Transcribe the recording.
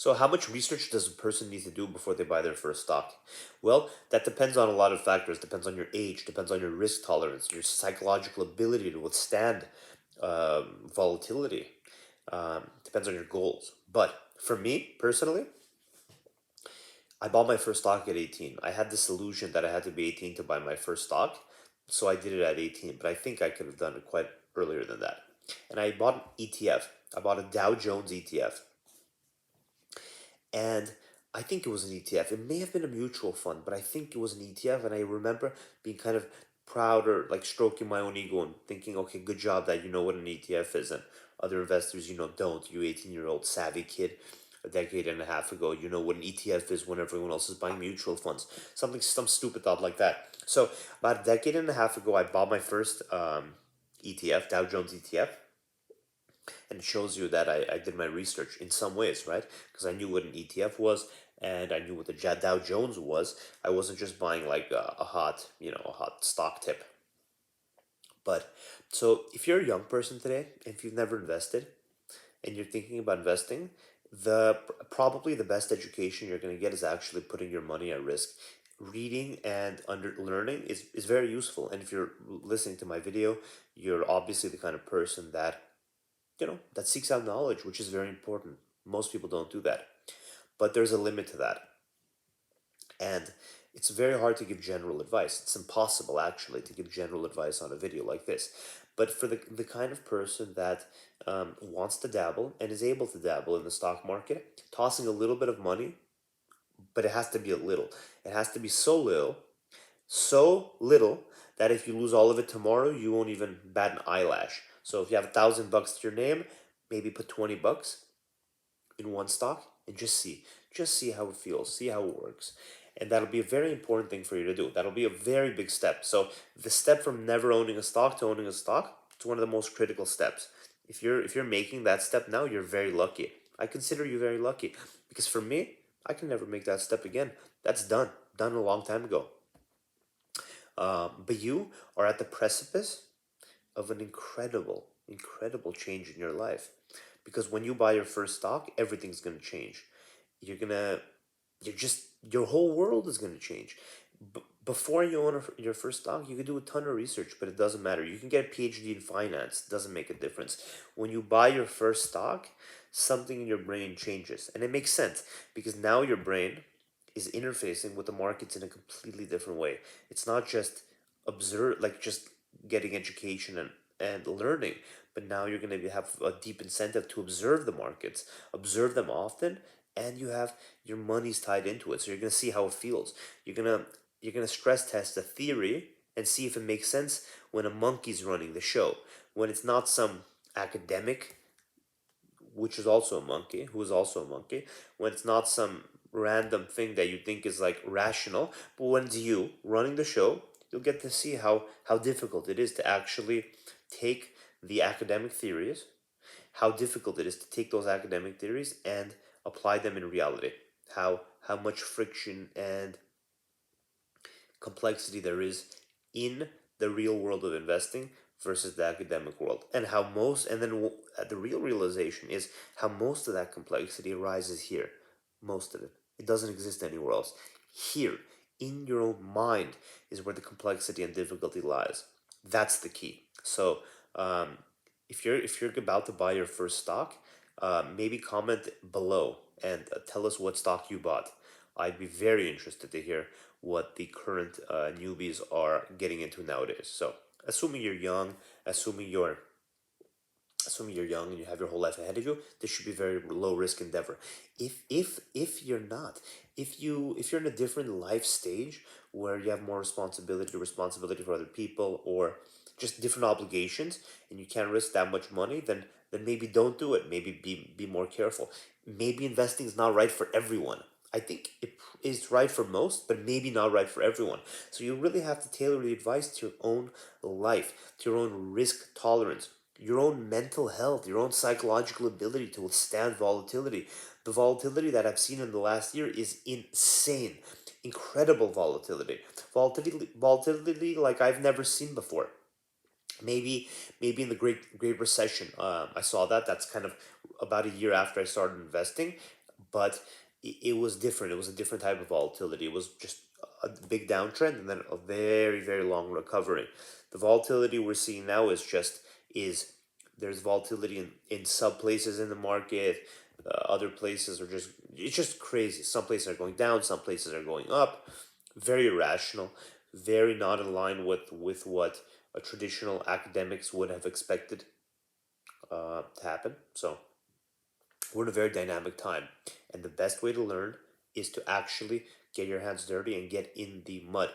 So how much research does a person need to do before they buy their first stock? Well, that depends on a lot of factors. Depends on your age, depends on your risk tolerance, your psychological ability to withstand volatility. Depends on your goals. But for me personally, I bought my first stock at 18. I had this illusion that I had to be 18 to buy my first stock, so I did it at 18. But I think I could have done it quite earlier than that. And I bought an ETF. I bought a Dow Jones ETF. And I think it was an ETF. It may have been a mutual fund, but I think it was an ETF. And I remember being kind of proud or like stroking my own ego and thinking, okay, good job that you know what an ETF is. And other investors, don't. You 18-year-old savvy kid a decade and a half ago, you know what an ETF is when everyone else is buying mutual funds. Some stupid thought like that. So about a decade and a half ago, I bought my first ETF, Dow Jones ETF, and it shows you that I did my research in some ways, right? Because I knew what an ETF was and I knew what the Dow Jones was. I wasn't just buying like a hot stock tip. But so if you're a young person today, if you've never invested and you're thinking about investing, probably the best education you're going to get is actually putting your money at risk. Reading and under learning is very useful. And if you're listening to my video, you're obviously the kind of person that seeks out knowledge, which is very important. Most people don't do that, but there's a limit to that. And it's very hard to give general advice. It's impossible, actually, to give general advice on a video like this. But for the kind of person that wants to dabble and is able to dabble in the stock market, tossing a little bit of money, but it has to be a little. It has to be so little that if you lose all of it tomorrow, you won't even bat an eyelash. So if you have $1,000 to your name, maybe put $20 in one stock and just see how it feels, see how it works. And that'll be a very important thing for you to do. That'll be a very big step. So the step from never owning a stock to owning a stock, it's one of the most critical steps. If you're making that step now, you're very lucky. I consider you very lucky because for me, I can never make that step again. That's done a long time ago. But you are at the precipice of an incredible change in your life. Because when you buy your first stock, everything's going to change. You're going to, your whole world is going to change. Before you own your first stock, you can do a ton of research, but it doesn't matter. You can get a PhD in finance, it doesn't make a difference. When you buy your first stock, something in your brain changes. And it makes sense because now your brain is interfacing with the markets in a completely different way. It's not just just getting education and learning, but now you're going to have a deep incentive to observe the markets, observe them often, and you have your money's tied into it. So you're going to see how it feels. You're going to stress test a theory and see if it makes sense when a monkey's running the show, when it's not some academic which is also a monkey, who is also a monkey, when it's not some random thing that you think is like rational, but when it's you running the show, you'll get to see how difficult it is to actually take the academic theories, how difficult it is to take those academic theories and apply them in reality. How much friction and complexity there is in the real world of investing versus the academic world, and the real realization is how most of that complexity arises here. Most of it doesn't exist anywhere else. Here in your own mind is where the complexity and difficulty lies. That's the key. So if you're about to buy your first stock, maybe comment below and tell us what stock you bought. I'd be very interested to hear what the current newbies are getting into nowadays. So, assuming you're young, assuming you're assuming you're young and you have your whole life ahead of you, this should be a very low risk endeavor. If you're not, if you're in a different life stage where you have more responsibility for other people, or just different obligations, and you can't risk that much money, then maybe don't do it. Maybe be more careful. Maybe investing is not right for everyone. I think it is right for most, but maybe not right for everyone. So you really have to tailor the advice to your own life, to your own risk tolerance, your own mental health, your own psychological ability to withstand volatility. The volatility that I've seen in the last year is insane. Incredible volatility. Volatility like I've never seen before. Maybe in the Great Recession, I saw that. That's kind of about a year after I started investing. but it was different. It was a different type of volatility. It was just a big downtrend and then a very, very long recovery. The volatility we're seeing now is there's volatility in sub places in the market. Other places are just it's just crazy. Some places are going down, some places are going up. Very irrational, very not in line with what a traditional academics would have expected to happen. So we're in a very dynamic time, and the best way to learn is to actually get your hands dirty and get in the mud.